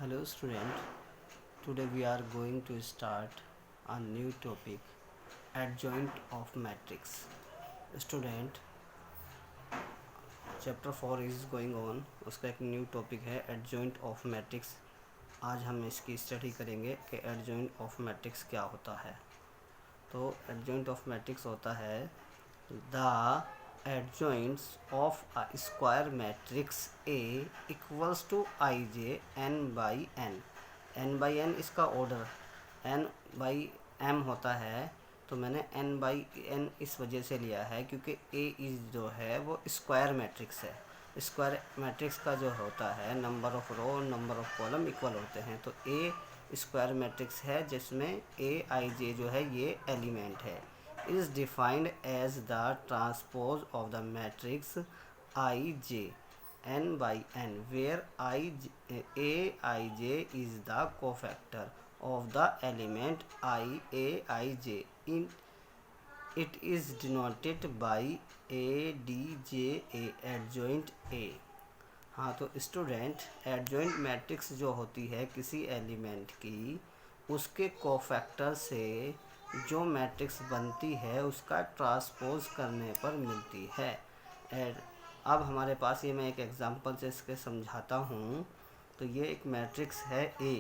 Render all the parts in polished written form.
Hello student, today we are going to start a new topic, adjoint of matrix. Student, chapter 4 is going on, उसका एक new topic है adjoint of matrix। आज हम इसकी study करेंगे कि adjoint of matrix क्या होता है। तो adjoint of matrix होता है the adjoints of a square matrix A equals to ij n by n। n by n इसका ऑर्डर n by m होता है, तो मैंने n by n इस वजह से लिया है क्योंकि A इज जो है वो स्क्वायर मैट्रिक्स है। स्क्वायर मैट्रिक्स का जो होता है नंबर ऑफ रो और नंबर ऑफ कॉलम इक्वल होते हैं, तो A स्क्वायर मैट्रिक्स है जिसमें A i j जो है ये एलिमेंट है। is defined as the transpose of the matrix ij n by n where aij is the cofactor of the element aij in it is denoted by adja adjoint a। हाँ, तो student adjoint matrix जो होती है किसी element की, उसके cofactor से जो मैट्रिक्स बनती है उसका ट्रांसपोज करने पर मिलती है। अब हमारे पास ये मैं एक एग्जांपल से इसके समझाता हूँ। तो ये एक मैट्रिक्स है A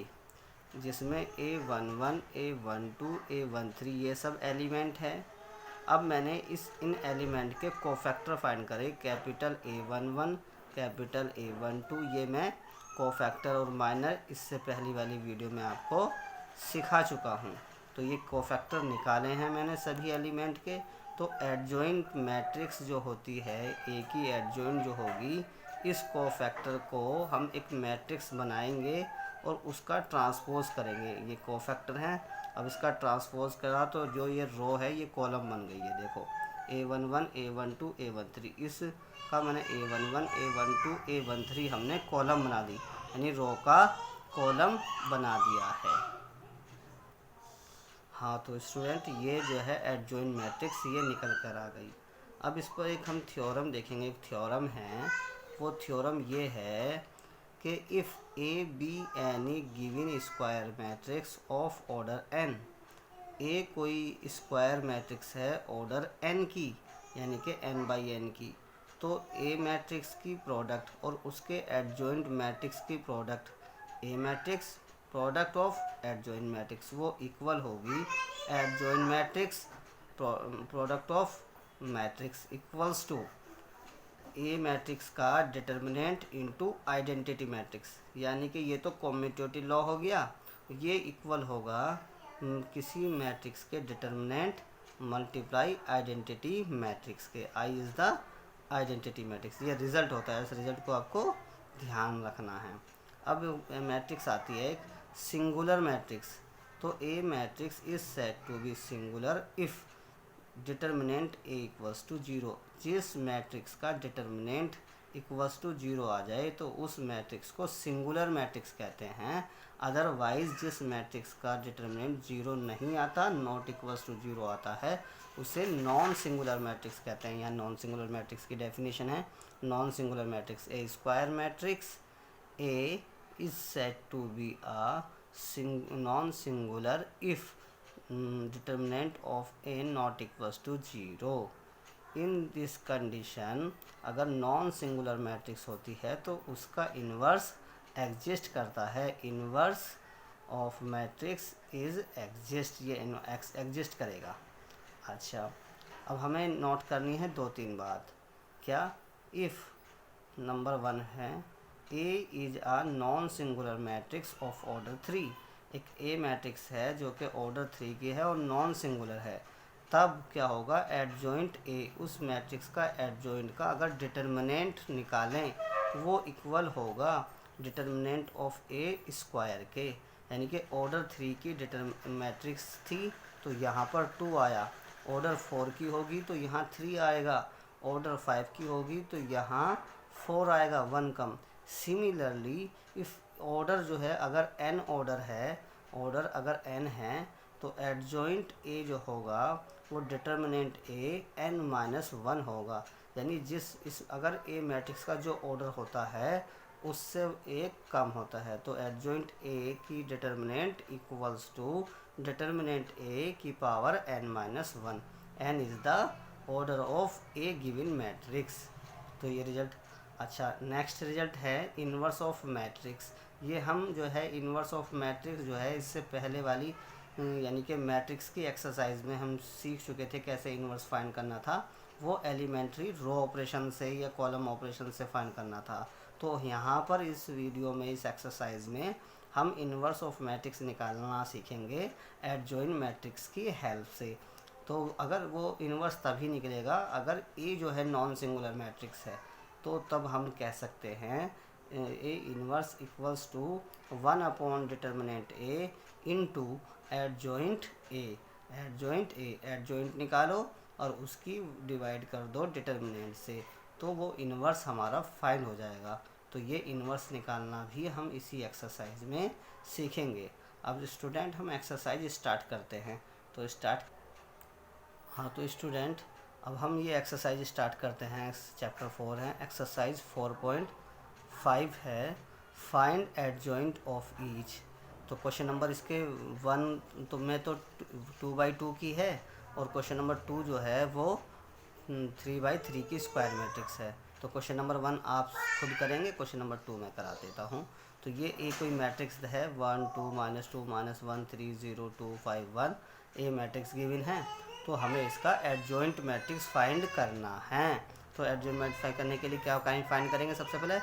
जिसमें A11, A12, A13 ये सब एलिमेंट है। अब मैंने इन एलिमेंट के कोफैक्टर फाइंड करे, कैपिटल A11, कैपिटल A12, ये मैं कोफैक्टर और माइनर इससे पहली वाली वीडियो में आपको सिखा चुका हूँ। तो ये कोफैक्टर निकाले हैं मैंने सभी एलिमेंट के। तो एडजॉइंट मैट्रिक्स जो होती है ए की एडजॉइंट जो होगी, इस कोफैक्टर को हम एक मैट्रिक्स बनाएंगे और उसका ट्रांसपोज करेंगे। ये कोफैक्टर हैं, अब इसका ट्रांसपोज करा तो जो ये रो है ये कॉलम बन गई है। देखो A11, A12, A13, इसका मैंने A11, A12, A13 हमने कॉलम बना दी, यानी रो का कॉलम बना दिया है। हाँ, तो स्टूडेंट ये जो है एडजॉइंट मैट्रिक्स ये निकल कर आ गई। अब इस पर एक हम थ्योरम देखेंगे। एक थ्योरम है, वो थ्योरम ये है कि if A be any given square matrix of order n, ए कोई स्क्वायर मैट्रिक्स है ऑर्डर n की, यानी कि n बाई n की, तो ए मैट्रिक्स की प्रोडक्ट और उसके एडजॉइंट मैट्रिक्स की product, A matrix product of adjoint matrix, वो इक्वल होगी adjoint matrix product of matrix equals to A matrix का डिटर्मिनेंट इनटू आइडेंटिटी मैट्रिक्स। यानी कि ये तो कॉम्यूटेटिव लॉ हो गया, ये इक्वल होगा किसी मैट्रिक्स के डिटर्मिनेंट मल्टीप्लाई आइडेंटिटी मैट्रिक्स के। I is the identity matrix, ये रिज़ल्ट होता है। इस रिज़ल्ट को आपको ध्यान रखना है। अब मैट्रिक्स आती है एक सिंगुलर मैट्रिक्स। तो a matrix is said to be singular if determinant A equals to 0। जिस मैट्रिक्स का डिटर्मिनेंट इक्वल्स टू 0 आ जाए तो उस मैट्रिक्स को सिंगुलर मैट्रिक्स कहते हैं। अदरवाइज जिस मैट्रिक्स का डिटर्मिनेंट 0 नहीं आता, नॉट इक्वल्स टू 0 आता है, उसे नॉन सिंगुलर मैट्रिक्स कहते हैं। यहाँ नॉन सिंगुलर मैट्रिक्स की डेफिनेशन है, non singular matrix A square matrix A is said to be a non-singular if determinant of A not equals to 0। In this condition, अगर non singular matrix होती है तो उसका इन्वर्स एग्जिस्ट करता है। Inverse of matrix is exist, ये exist करेगा। अच्छा, अब हमें नोट करनी है 2-3 बात। क्या? इफ़ नंबर 1 है A is a non singular matrix of order 3। एक A मैट्रिक्स है जो कि ऑर्डर 3 की है और नॉन सिंगुलर है, तब क्या होगा? एडजॉइंट A, उस मैट्रिक्स का एडजॉइंट का अगर डिटर्मिनेंट निकालें वो इक्वल होगा डिटर्मिनेंट ऑफ A स्क्वायर के। यानी कि ऑर्डर 3 की मैट्रिक्स थी तो यहाँ पर 2 आया, ऑर्डर 4 की होगी तो यहाँ 3 आएगा, ऑर्डर 5 की होगी तो यहाँ 4 आएगा, 1 कम। सिमिलरली इफ़ ऑर्डर जो है अगर n ऑर्डर है, ऑर्डर अगर n है तो एडजॉइंट A जो होगा वो डिटर्मिनेंट A n-1 होगा। यानी अगर A मैट्रिक्स का जो ऑर्डर होता है उससे एक कम होता है। तो एडजॉइंट ए की डिटर्मिनेंट इक्वल्स टू डिटर्मिनेंट ए की power n-1। n is the order of A given matrix. तो ये रिजल्ट। अच्छा, नेक्स्ट रिजल्ट है इन्वर्स ऑफ मैट्रिक्स। ये हम जो है इन्वर्स ऑफ मैट्रिक्स जो है इससे पहले वाली यानी कि मैट्रिक्स की एक्सरसाइज में हम सीख चुके थे कैसे इन्वर्स फाइंड करना था। वो एलिमेंट्री रो ऑपरेशन से या कॉलम ऑपरेशन से फाइंड करना था। तो यहाँ पर इस वीडियो में इस एक्सरसाइज में हम इन्वर्स ऑफ मैट्रिक्स निकालना सीखेंगे एडजॉइन मैट्रिक्स की हेल्प से। तो अगर वो इन्वर्स तभी निकलेगा अगर ए जो है नॉन सिंगुलर मैट्रिक्स है, तो तब हम कह सकते हैं A inverse equals to 1 determinant A into adjoint A. Adjoint निकालो और उसकी डिवाइड कर दो डिटर्मिनेंट से, तो वो इन्वर्स हमारा फाइंड हो जाएगा। तो ये इन्वर्स निकालना भी हम इसी एक्सरसाइज में सीखेंगे। अब स्टूडेंट हम एक्सरसाइज स्टार्ट करते हैं। तो स्टूडेंट अब हम ये एक्सरसाइज स्टार्ट करते हैं। चैप्टर 4 है, एक्सरसाइज 4.5 है, फाइंड एडजॉइंट ऑफ ईच। तो क्वेश्चन नंबर इसके 1 तो में तो 2/2 की है, और क्वेश्चन नंबर 2 जो है वो 3/3 की स्क्वायर मैट्रिक्स है। तो क्वेश्चन नंबर 1 आप खुद करेंगे, क्वेश्चन नंबर 2 मैं करा देता हूँ। तो ये एक कोई मैट्रिक्स है 1 2 -2 -1 3 0 2 5 1 ए मैट्रिक्स गिवन है। तो हमें इसका एडजॉइंट मैट्रिक्स फाइंड करना है। तो एडजॉइंट मैट्रिक्स फाइंड करने के लिए क्या फाइंड करेंगे? सबसे पहले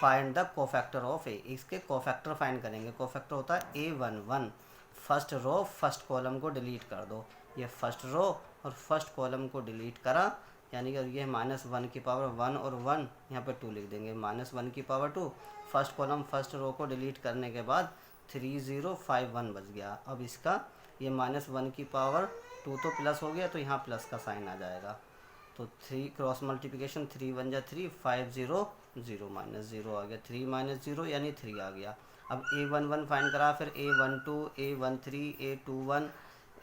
find the cofactor of A. इसके कोफैक्टर फाइंड करेंगे। कोफैक्टर होता है A11। First row first column को डिलीट कर दो। ये फर्स्ट रो और फर्स्ट कॉलम को डिलीट करा, यानी कि ये -1 की पावर 1 और 1 यहाँ पे 2 लिख देंगे। -1 की power 2, first column first row को डिलीट करने के बाद 3051 बच गया। अब इसका ये -1 की पावर 2 तो प्लस हो गया, तो यहाँ प्लस का साइन आ जाएगा। तो 3 क्रॉस मल्टीप्लिकेशन 3 1 जा 3 5 0 0 -0 आ गया। 3 - 0 यानी 3 आ गया। अब A11 फाइंड करा, फिर A12 A13 A21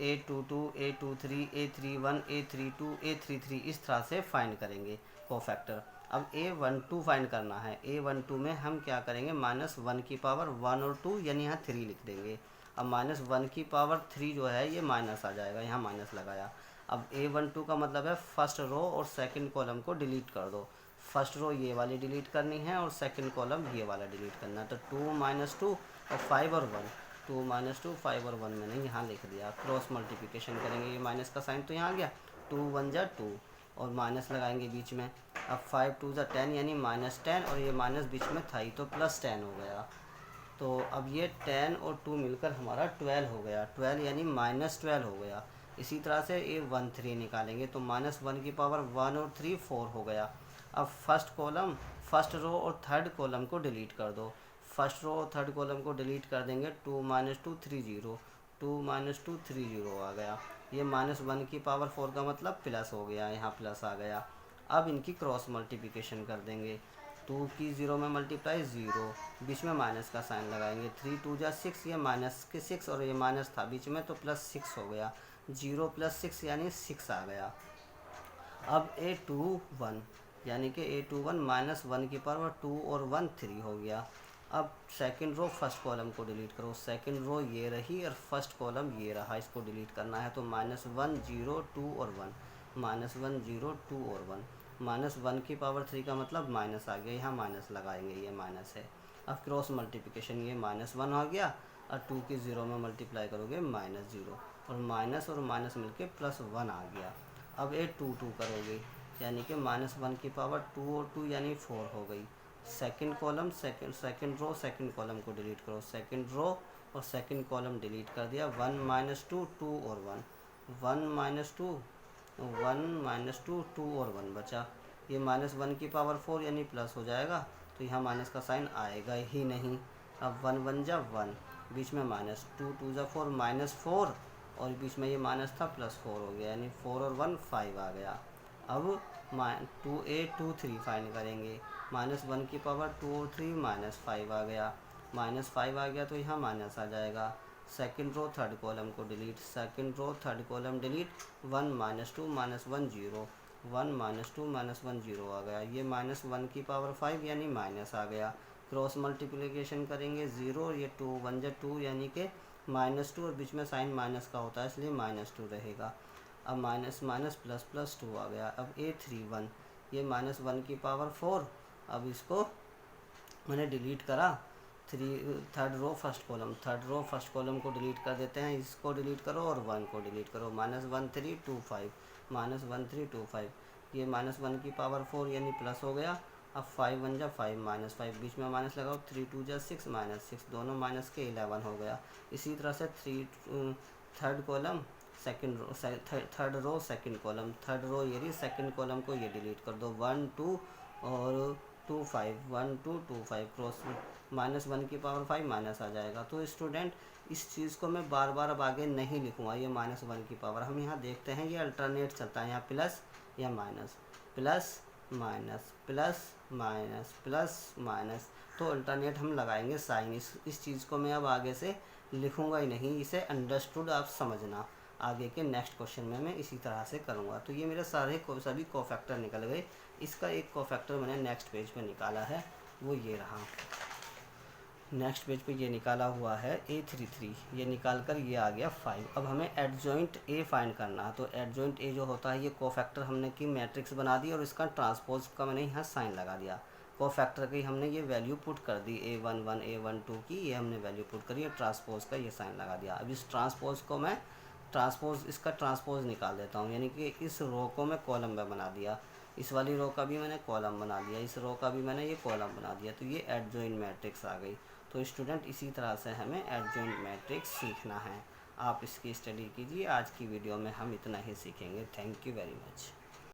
A22 A23 A31 A32 A33 इस तरह से फाइंड करेंगे कोफैक्टर। अब A12 फाइंड करना है। A12 में हम क्या करेंगे? -1 की पावर 1 और 2 यानी यहाँ 3 लिख देंगे। अब -1 की पावर 3 जो है ये माइनस आ जाएगा, यहाँ माइनस लगाया। अब A12 का मतलब है फर्स्ट रो और सेकंड कॉलम को डिलीट कर दो। फर्स्ट रो ये वाली डिलीट करनी है और सेकंड कॉलम ये वाला डिलीट करना है। तो 2 - 2 और 5 और 1, 2 - 2 5 और 1 मैंने यहाँ लिख दिया। क्रॉस मल्टीप्लिकेशन करेंगे, ये माइनस का साइन तो यहाँ आ गया। 2 1 जा 2 और माइनस लगाएंगे बीच में। अब 5 2 जा 10 यानी -10, और ये माइनस बीच में था ही तो +10 हो गया। तो अब ये 10 और 2 मिलकर हमारा 12 हो गया। 12 यानी -12 हो गया। इसी तरह से A13 निकालेंगे, तो -1 की पावर 1 और 3 4 हो गया। अब फर्स्ट कॉलम फर्स्ट रो और थर्ड कॉलम को डिलीट कर दो। फर्स्ट रो और थर्ड कॉलम को डिलीट कर देंगे। 2 - 2 3 0 2 - 2 3 0 आ गया। ये -1 की पावर 4 का मतलब प्लस हो गया, यहाँ प्लस आ गया। अब इनकी क्रॉस मल्टीप्लिकेशन कर देंगे। 2 की 0 में मल्टीप्लाई 0, बीच में माइनस का साइन लगाएंगे। 3 2 जा 6, ये माइनस के 6 और ये माइनस था बीच में तो +6 हो गया। 0 + 6 यानी 6 आ गया। अब A21 यानी कि A21 -1 की पावर 2 और 1 3 हो गया। अब सेकंड रो फर्स्ट कॉलम को डिलीट करो। सेकंड रो ये रही और फर्स्ट कॉलम ये रहा, इसको डिलीट करना है। तो -1 0 2 और 1, -1 0 2 और 1, -1 की पावर 3 का मतलब माइनस आ गया, यहाँ माइनस लगाएंगे, ये माइनस है। अब क्रॉस मल्टीप्लिकेशन, ये -1 हो गया और 2 की 0 में मल्टीप्लाई करोगे -0, और माइनस मिलके +1 आ गया। अब A22 करोगे, यानी कि -1 की पावर 2 और 2 यानी 4 हो गई। Second column second row second column को डिलीट करो। सेकंड रो और सेकंड कॉलम डिलीट कर दिया। 1 - 2 2 और 1, 1 - 2 1 - 2 2 और 1 बचा। ये -1 की पावर 4 यानी प्लस हो जाएगा, तो यहाँ माइनस का साइन आएगा ही नहीं। अब 1 1 जा 1, बीच में -2 2 जा 4 -4, और बीच में ये माइनस था +4 हो गया, यानी 4 और 1 5 आ गया। अब 2A23 फाइंड करेंगे। -1 की पावर 2 और 3 -5 आ गया। -5 आ गया तो यहाँ माइनस आ जाएगा। सेकंड रो थर्ड कॉलम को delete. Second row third column delete. 1 - 2 -1 0, 1 - 2 -1 0 आ गया। ये -1 की पावर 5 यानी माइनस आ गया। क्रॉस मल्टीप्लिकेशन करेंगे 0, ये 2 1 जा 2 यानी कि -2, और बीच में साइन माइनस का होता है इसलिए -2 रहेगा। अब माइनस माइनस प्लस प्लस 2 आ गया। अब A31 ये -1 की पावर 4। अब इसको मैंने डिलीट करा, थर्ड रो फर्स्ट कॉलम को डिलीट कर देते हैं, इसको डिलीट करो और 1 को डिलीट करो। -1325 -1325 ये -1 की पावर 4 यानी प्लस हो गया। अब 5 1 जा 5 -5 बीच में माइनस लगाओ, 3 2 जा 6 -6 दोनों माइनस के 11 हो गया। इसी तरह से third column second row, third row second column, third row ये रही, सेकंड कॉलम को ये डिलीट कर दो। 1 2 और 2 5 1 2 2 5 क्रॉस -1 की पावर 5 माइनस आ जाएगा। तो स्टूडेंट इस चीज़ को मैं बार बार अब आगे नहीं लिखूँगा, ये -1 की पावर। हम यहाँ देखते हैं ये अल्टरनेट चलता है, यहाँ प्लस या minus, plus minus plus minus plus minus, तो अल्टरनेट हम लगाएंगे साइन। इस चीज़ को मैं अब आगे से लिखूँगा ही नहीं, इसे अंडरस्टूड आप समझना। आगे के नेक्स्ट क्वेश्चन में मैं इसी तरह से करूँगा। तो ये मेरे सभी कोफैक्टर निकल गए। इसका एक कोफैक्टर मैंने नेक्स्ट पेज पे निकाला है, वो ये रहा। नेक्स्ट पेज पे ये निकाला हुआ है A33, ये निकाल कर ये आ गया 5। अब हमें एडजॉइंट A फाइंड करना है। तो एडजॉइंट A जो होता है, ये कोफैक्टर हमने की मैट्रिक्स बना दी और इसका ट्रांसपोज का मैंने यहाँ साइन लगा दिया। कोफैक्टर की हमने ये वैल्यू पुट कर दी, A11 A12 की ये हमने वैल्यू पुट करी, ट्रांसपोज का ये साइन लगा दिया। अब इस ट्रांसपोज को मैं इसका ट्रांसपोज निकाल देता हूँ, यानी कि इस रो को मैं कॉलम में बना दिया, इस वाली रो का भी मैंने कॉलम बना दिया, इस रो का भी मैंने ये कॉलम बना दिया। तो ये एडजॉइंट मैट्रिक्स आ गई। तो स्टूडेंट इसी तरह से हमें एडजॉइंट मैट्रिक्स सीखना है। आप इसकी स्टडी कीजिए। आज की वीडियो में हम इतना ही सीखेंगे। Thank you very much.